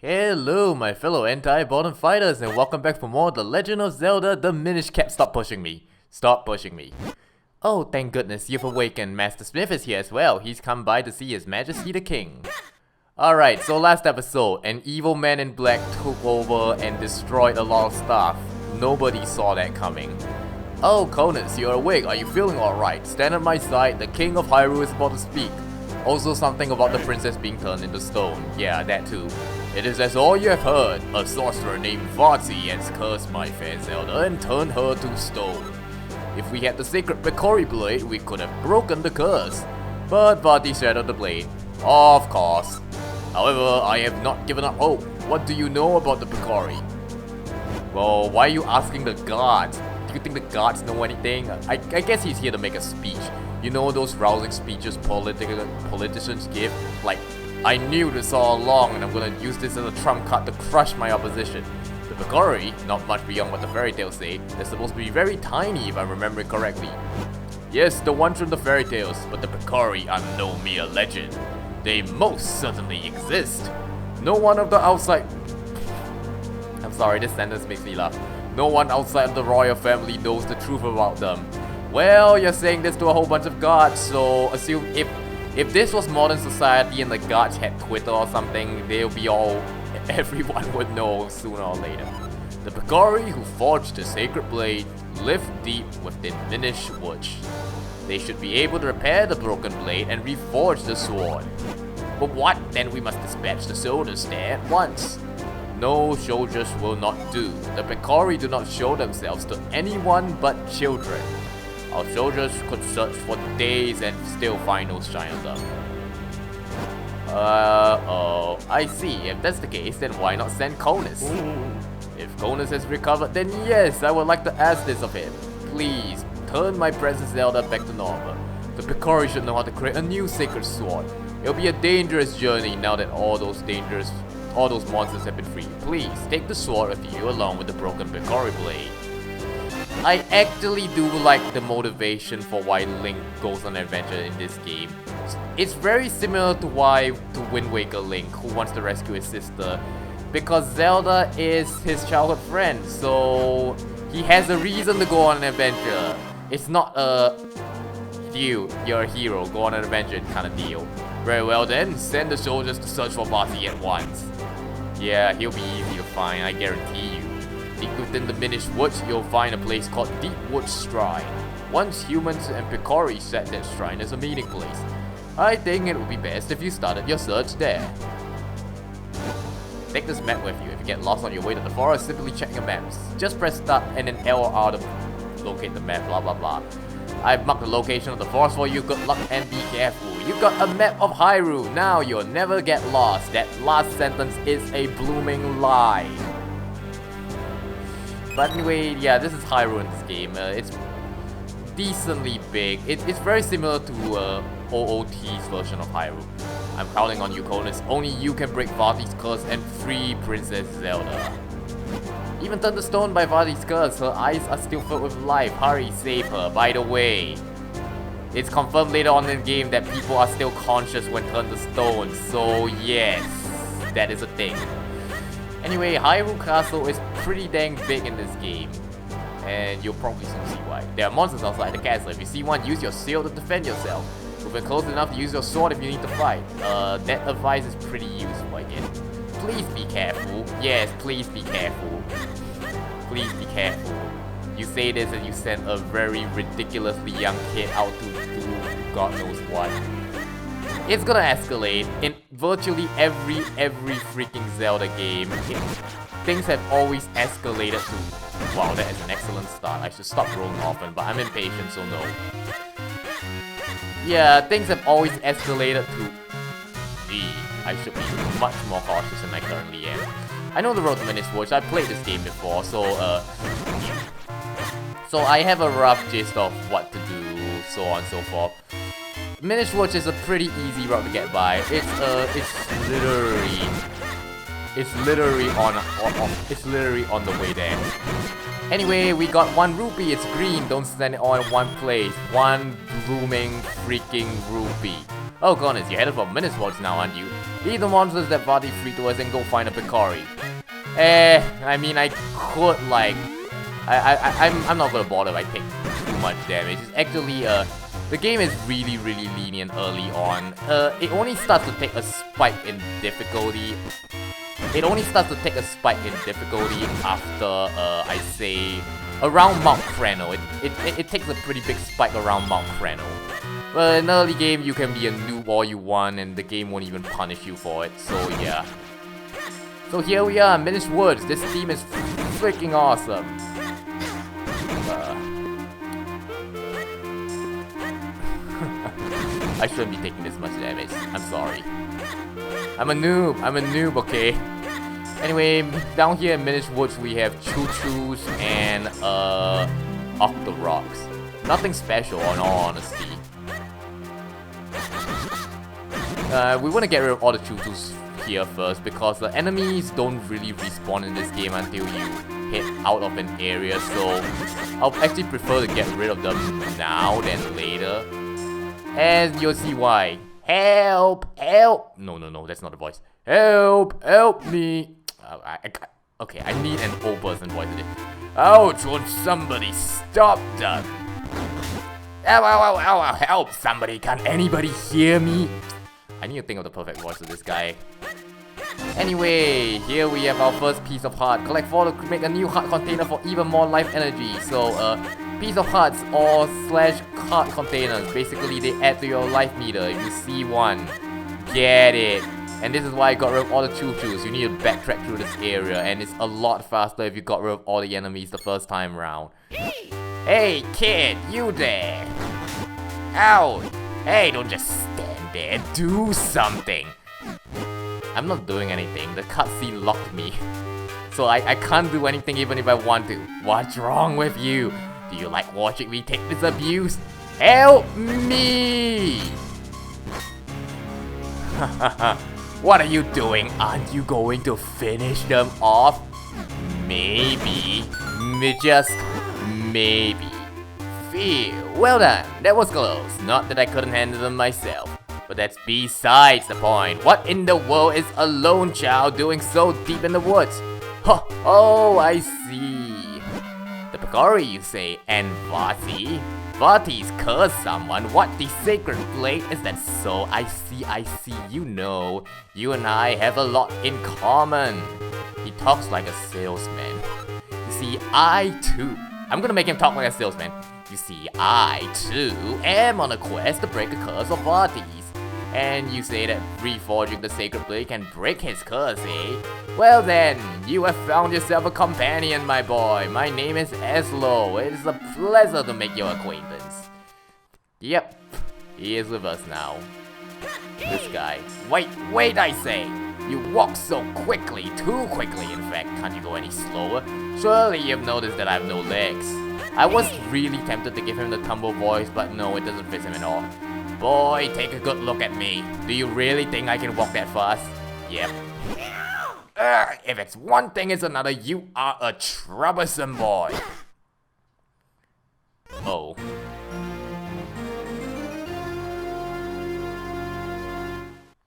Hello, my fellow anti-bottom fighters, and welcome back for more The Legend of Zelda, the Minish Cap. Stop pushing me. Stop pushing me. Oh, thank goodness, you've awakened. Master Smith is here as well. He's come by to see His Majesty the King. Alright, so last episode, an evil man in black took over and destroyed a lot of stuff. Nobody saw that coming. Oh, Konis, you're awake. Are you feeling alright? Stand at my side. The King of Hyrule is about to speak. Also something about the princess being turned into stone. Yeah, that too. It is as all you have heard. A sorcerer named Vati has cursed my fair Zelda and turned her to stone. If we had the sacred Picori blade, we could have broken the curse. But Vati shattered the blade. Of course. However, I have not given up hope. What do you know about the Picori? Well, why are you asking the gods? Do you think the gods know anything? I guess he's here to make a speech. You know those rousing speeches politicians give? Like, I knew this all along and I'm gonna use this as a trump card to crush my opposition. The Picori, not much beyond what the fairy tales say, they're supposed to be very tiny if I'm remembering correctly. Yes, the ones from the fairy tales, but the Picori are no mere legend. They most certainly exist. No one of the outside... I'm sorry, this sentence makes me laugh. No one outside of the royal family knows the truth about them. Well, you're saying this to a whole bunch of gods, so assume if this was modern society and the gods had Twitter or something, they'll be all... everyone would know sooner or later. The Picori who forged the sacred blade live deep within Minish Woods. They should be able to repair the broken blade and reforge the sword. But what? Then we must dispatch the soldiers there at once. No, soldiers will not do. The Picori do not show themselves to anyone but children. Our soldiers could search for days and still find no sign of them. Oh, I see. If that's the case, then why not send Konis? If Konis has recovered, then yes, I would like to ask this of him. Please, turn my present Zelda back to normal. The Picori should know how to create a new sacred sword. It'll be a dangerous journey now that all those monsters have been freed. Please, take the sword with you along with the broken Picori blade. I actually do like the motivation for why Link goes on an adventure in this game. It's very similar to Wind Waker Link, who wants to rescue his sister, because Zelda is his childhood friend, so he has a reason to go on an adventure. It's not a "dude, you're a hero, go on an adventure" kind of deal. Very well then, send the soldiers to search for Vati at once. Yeah, he'll be easy to find, I guarantee you. Deep within the Minish Woods, you'll find a place called Deep Woods Shrine. Once humans and Picori set that shrine as a meeting place. I think it would be best if you started your search there. Take this map with you. If you get lost on your way to the forest, simply check your maps. Just press start and then L or R to locate the map, blah blah blah. I've marked the location of the forest for you. Good luck and be careful. You got a map of Hyrule. Now you'll never get lost. That last sentence is a blooming lie. But anyway, yeah, this is Hyrule in this game. It's decently big. It's very similar to OOT's version of Hyrule. I'm counting on you, Konis. Only you can break Vati's curse and free Princess Zelda. Even turned to stone by Vati's curse, her eyes are still filled with life. Hurry, save her. By the way, it's confirmed later on in the game that people are still conscious when turned to stone. So yes, that is a thing. Anyway, Hyrule Castle is pretty dang big in this game, and you'll probably soon see why. There are monsters outside the castle. If you see one, use your shield to defend yourself. Move it close enough to use your sword if you need to fight. That advice is pretty useful, I guess. Please be careful. Yes, please be careful. Please be careful. You say this and you send a very ridiculously young kid out to do God knows what. It's gonna escalate in virtually every freaking Zelda game. Things have always escalated to... Wow, that is an excellent start. I should stop rolling often, but I'm impatient, so no. Yeah, things have always escalated to... I should be much more cautious than I currently am. I know the road to Minish Woods. I played this game before, so I have a rough gist of what to do, so on and so forth. Minish Woods is a pretty easy route to get by. It's literally on the way there. Anyway, we got 1 rupee, it's green, don't stand it all in one place. 1 blooming freaking rupee. Oh Konis, you're headed for Minish Woods now, aren't you? Leave the monsters that body free to us and go find a Picori. I mean, I could like... I'm not gonna bother if I take too much damage. It's actually, the game is really lenient early on. It only starts to take a spike in difficulty. It only starts to take a spike in difficulty after, I say, around Mount Crano. It takes a pretty big spike around Mount Crano. But in early game, you can be a noob all you want, and the game won't even punish you for it. So yeah. So here we are, Minish Woods. This theme is freaking awesome. I shouldn't be taking this much damage. I'm sorry. I'm a noob, okay? Anyway, down here in Minish Woods we have Choo-Choos and Octoroks. Nothing special in all honesty. We want to get rid of all the Choo-Choos here first because the enemies don't really respawn in this game until you hit out of an area, so I'll actually prefer to get rid of them now than later. And you'll see why. Help! Help! No, that's not the voice. Help! Help me! Okay, I need an old person voice in it. Ouch! Won't somebody stop that? Ow, ow, ow, ow, help! Somebody, can anybody hear me? I need to think of the perfect voice of this guy. Anyway, here we have our first piece of heart. Collect 4 to make a new heart container for even more life energy. So, piece of hearts or / heart containers. Basically, they add to your life meter. If you see one, get it. And this is why I got rid of all the Choo-Choos. You need to backtrack through this area, and it's a lot faster if you got rid of all the enemies the first time round. Hey, kid, you there? Ow! Hey, don't just stand there. Do something. I'm not doing anything. The cutscene locked me. So I can't do anything even if I want to. What's wrong with you? Do you like watching me take this abuse? Help me! What are you doing? Aren't you going to finish them off? Maybe. Just maybe. Phew. Well done. That was close. Not that I couldn't handle them myself. But that's besides the point. What in the world is a lone child doing so deep in the woods? Huh. Oh, I see. The Picori, you say, and Vati? Vati's cursed someone. What, the sacred blade? Is that so? I see. You know, you and I have a lot in common. He talks like a salesman. You see, I too. I'm gonna make him talk like a salesman. You see, I too am on a quest to break the curse of Vati's. And you say that reforging the sacred blade can break his curse, eh? Well then, you have found yourself a companion, my boy. My name is Ezlo. It is a pleasure to make your acquaintance. Yep, he is with us now. This guy. Wait, I say! You walk so quickly, too quickly in fact. Can't you go any slower? Surely you've noticed that I have no legs. I was really tempted to give him the tumble voice, but no, it doesn't fit him at all. Boy, take a good look at me. Do you really think I can walk that fast? Yep. If it's one thing, it's another. You are a troublesome boy. Oh.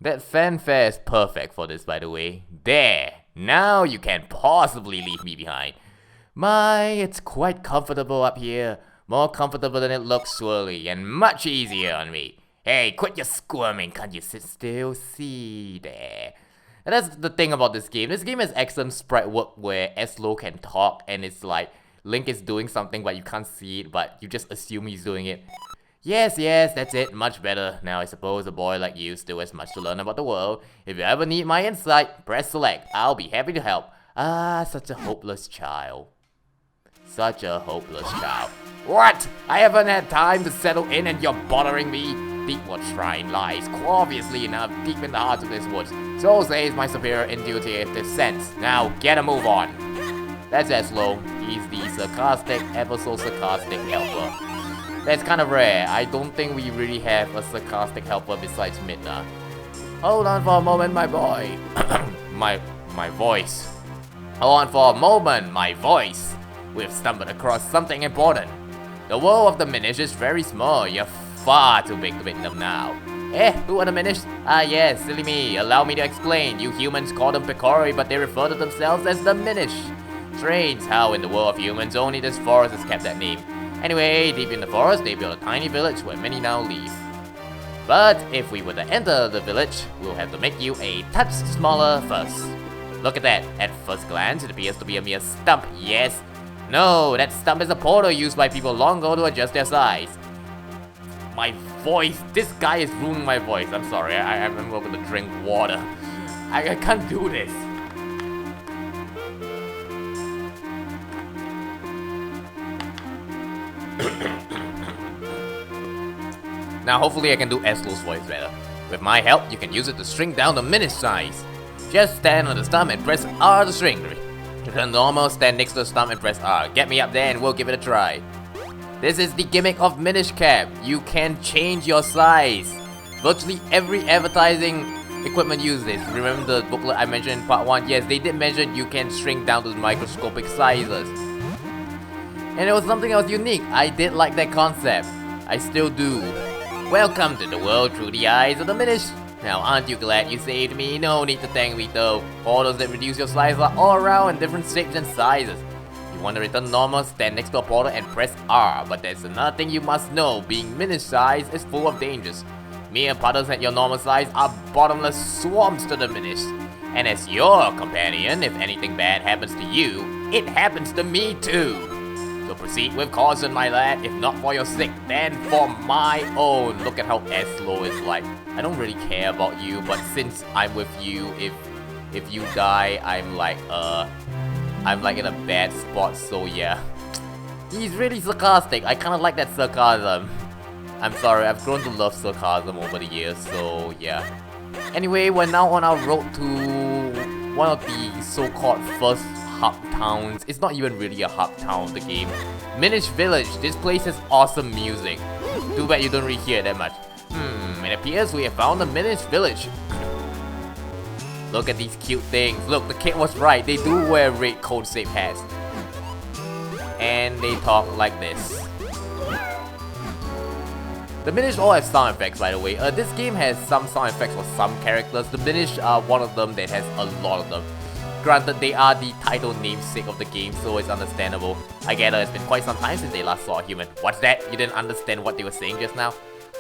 That fanfare is perfect for this, by the way. There. Now you can't possibly leave me behind. My, it's quite comfortable up here. More comfortable than it looks, surely, and much easier on me. Hey, quit your squirming, can't you sit still? See there. And that's the thing about this game. This game has excellent sprite work where Ezlo can talk, and it's like Link is doing something but you can't see it, but you just assume he's doing it. Yes, that's it, much better. Now I suppose a boy like you still has much to learn about the world. If you ever need my insight, press select. I'll be happy to help. Ah, such a hopeless child. Such a hopeless child. What? I haven't had time to settle in and you're bothering me? Deep what shrine lies, obviously enough, deep in the heart of this woods. So says my superior intuitive sense. Now get a move on. That's Ezlo. He's the sarcastic, ever so sarcastic helper. That's kind of rare. I don't think we really have a sarcastic helper besides Midna. Hold on for a moment, my boy. my voice. Hold on for a moment, my voice. We've stumbled across something important. The world of the Minish is very small. You're far too big to beat them now. Who are the Minish? Ah yes, silly me. Allow me to explain. You humans call them Picori, but they refer to themselves as the Minish. Strange how in the world of humans only this forest has kept that name. Anyway, deep in the forest, they built a tiny village where many now live. But if we were to enter the village, we'll have to make you a touch smaller first. Look at that. At first glance, it appears to be a mere stump, yes? No, that stump is a portal used by people long ago to adjust their size. My voice, this guy is ruining my voice. I'm sorry, I'm going to drink water. I can't do this. Now hopefully I can do Ezlo's voice better. With my help, you can use it to shrink down the Minish size. Just stand on the stump and press R to shrink. The normal, stand next to the stump and press R. Get me up there and we'll give it a try. This is the gimmick of Minish Cap. You can change your size. Virtually every advertising equipment uses this. Remember the booklet I mentioned in part 1? Yes, they did mention you can shrink down to the microscopic sizes. And it was something that was unique. I did like that concept. I still do. Welcome to the world through the eyes of the Minish. Now, aren't you glad you saved me? No need to thank me though. Portals that reduce your size are all around in different shapes and sizes. If you want to return normal, stand next to a portal and press R. But there's another thing you must know. Being Minish size is full of dangers. Mere puddles at your normal size are bottomless swamps to the Minish. And as your companion, if anything bad happens to you, it happens to me too. So proceed with caution, my lad. If not for your sake, then for my own. Look at how Ezlo is like. I don't really care about you, but since I'm with you, if you die, I'm like in a bad spot. So yeah, he's really sarcastic. I kind of like that sarcasm. I'm sorry, I've grown to love sarcasm over the years. So yeah. Anyway, we're now on our road to one of the so-called first hub towns. It's not even really a hub town of the game. Minish Village. This place has awesome music. Too bad you don't really hear it that much. It appears we have found the Minish Village. Look at these cute things. Look, the kid was right. They do wear red code safe hats. And they talk like this. The Minish all have sound effects, by the way. This game has some sound effects for some characters. The Minish are one of them that has a lot of them. Granted, they are the title namesake of the game, so it's understandable. I gather it's been quite some time since they last saw a human. What's that? You didn't understand what they were saying just now?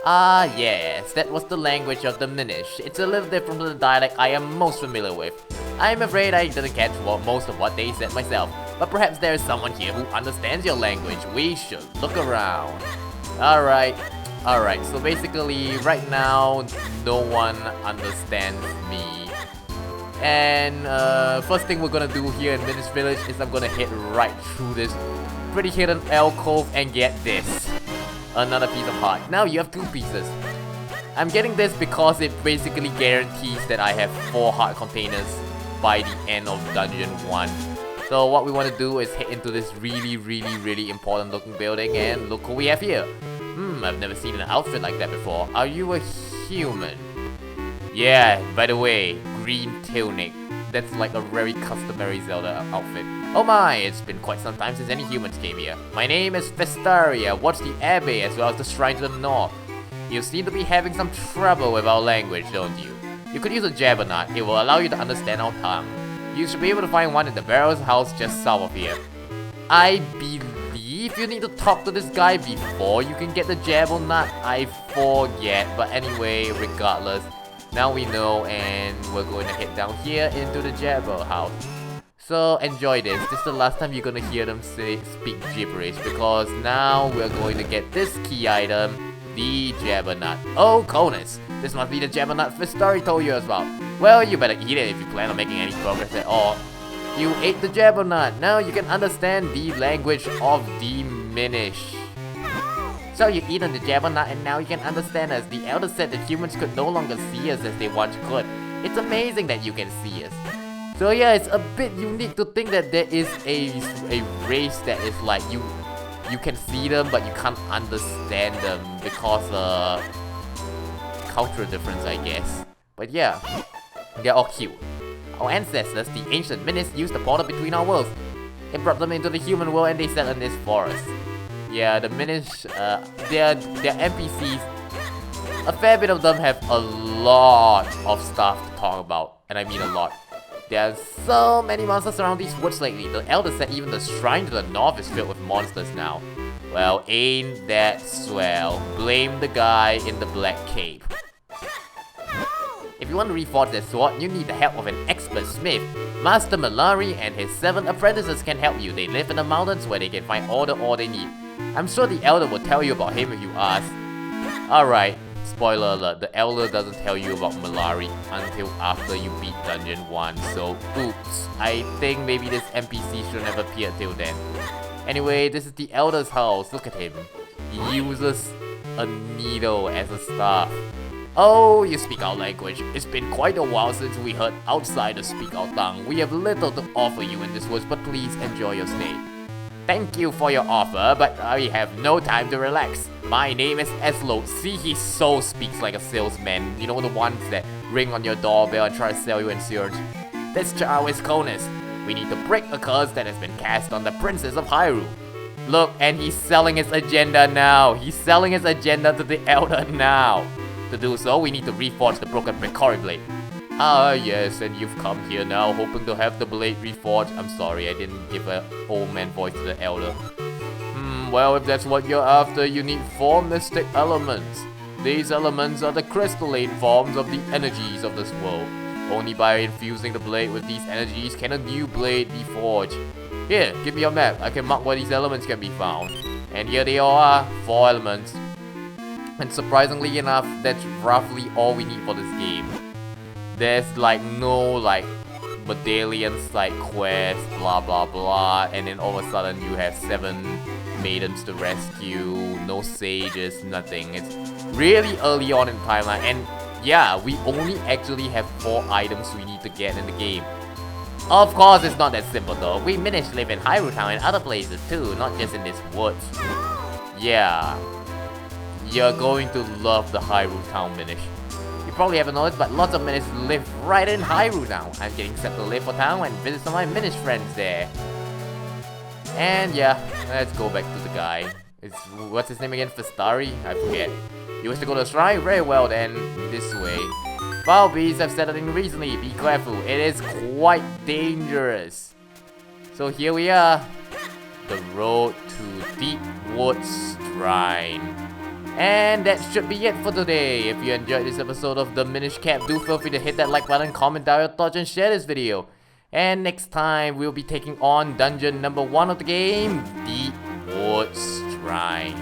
Ah, yes, that was the language of the Minish. It's a little different from the dialect I am most familiar with. I'm afraid I didn't catch most of what they said myself, but perhaps there is someone here who understands your language. We should look around. Alright, so basically, right now, no one understands me. And first thing we're gonna do here in Minish Village is I'm gonna hit right through this pretty hidden alcove and get this. Another piece of heart. Now you have 2 pieces. I'm getting this because it basically guarantees that I have 4 heart containers by the end of Dungeon 1. So what we want to do is head into this really important looking building and look what we have here. I've never seen an outfit like that before. Are you a human? Yeah, by the way, green tunic. That's like a very customary Zelda outfit. Oh my, it's been quite some time since any humans came here. My name is Vestaria. Watch the abbey as well as the shrine to the north. You seem to be having some trouble with our language, don't you? You could use a Jabberknot. It will allow you to understand our tongue. You should be able to find one in the Barrow's house just south of here. I believe you need to talk to this guy before you can get the Jabberknot. I forget, but anyway, regardless. Now we know, and we're going to head down here into the Jabber house. So enjoy this. This is the last time you're gonna hear them speak gibberish, because now we're going to get this key item, the Jabberknot. Oh, Konis! This must be the Jabberknot Vestari told you about. Well, you better eat it if you plan on making any progress at all. You ate the Jabberknot. Now you can understand the language of the Minish. So you eat on the Jabberknot and now you can understand us. The Elder said that humans could no longer see us as they once could. It's amazing that you can see us. So yeah, it's a bit unique to think that there is a race that is like you can see them but you can't understand them because cultural difference, I guess. But yeah, they're all cute. Our ancestors, the ancient Minish, used the portal between our worlds. It brought them into the human world and they settled in this forest. Yeah, the Minish, they're NPCs. A fair bit of them have a lot of stuff to talk about, and I mean a lot. There are so many monsters around these woods lately. The Elder said even the shrine to the north is filled with monsters now. Well, ain't that swell. Blame the guy in the black cape. If you want to reforge that sword, you need the help of an expert smith. Master Malari and his 7 apprentices can help you. They live in the mountains where they can find all the ore they need. I'm sure the Elder will tell you about him if you ask. Alright, spoiler alert, the Elder doesn't tell you about Malari until after you beat Dungeon 1, so oops. I think maybe this NPC shouldn't have appeared till then. Anyway, this is the Elder's house, look at him. He uses a needle as a staff. Oh, you speak our language. It's been quite a while since we heard outsiders speak our tongue. We have little to offer you in this woods, but please enjoy your stay. Thank you for your offer, but I have no time to relax. My name is Ezlo. See, he so speaks like a salesman. You know, the ones that ring on your doorbell and try to sell you insurance. This child is Konis. We need to break a curse that has been cast on the Princess of Hyrule. Look, and he's selling his agenda now. He's selling his agenda to the Elder now. To do so, we need to reforge the broken Precori blade. Ah yes, and you've come here now hoping to have the blade reforged. I'm sorry, I didn't give an old man voice to the Elder. Well, if that's what you're after, you need 4 mystic elements. These elements are the crystalline forms of the energies of this world. Only by infusing the blade with these energies can a new blade be forged. Here, give me your map. I can mark where these elements can be found. And here they all are, 4 elements. And surprisingly enough, that's roughly all we need for this game. There's like no like medallions, like quests, blah blah blah, and then all of a sudden you have 7 maidens to rescue, no sages, nothing. It's really early on in timeline, and yeah, we only actually have 4 items we need to get in the game. Of course, it's not that simple though. We Minish live in Hyrule Town and other places too, not just in this woods. Yeah. You're going to love the Hyrule Town Minish. You probably haven't noticed, but lots of Minish live right in Hyrule now. I'm getting set to leave for town and visit some of my Minish friends there. And yeah, let's go back to the guy. What's his name again? Fastari? I forget. You wish to go to the shrine? Very well then, this way. Foul beasts have settled in recently, be careful. It is quite dangerous. So here we are. The road to Deep Woods Shrine. And that should be it for today. If you enjoyed this episode of the Minish Cap, do feel free to hit that like button, comment down your thoughts, and share this video. And next time, we'll be taking on dungeon number 1 of the game, Deep Woods Shrine.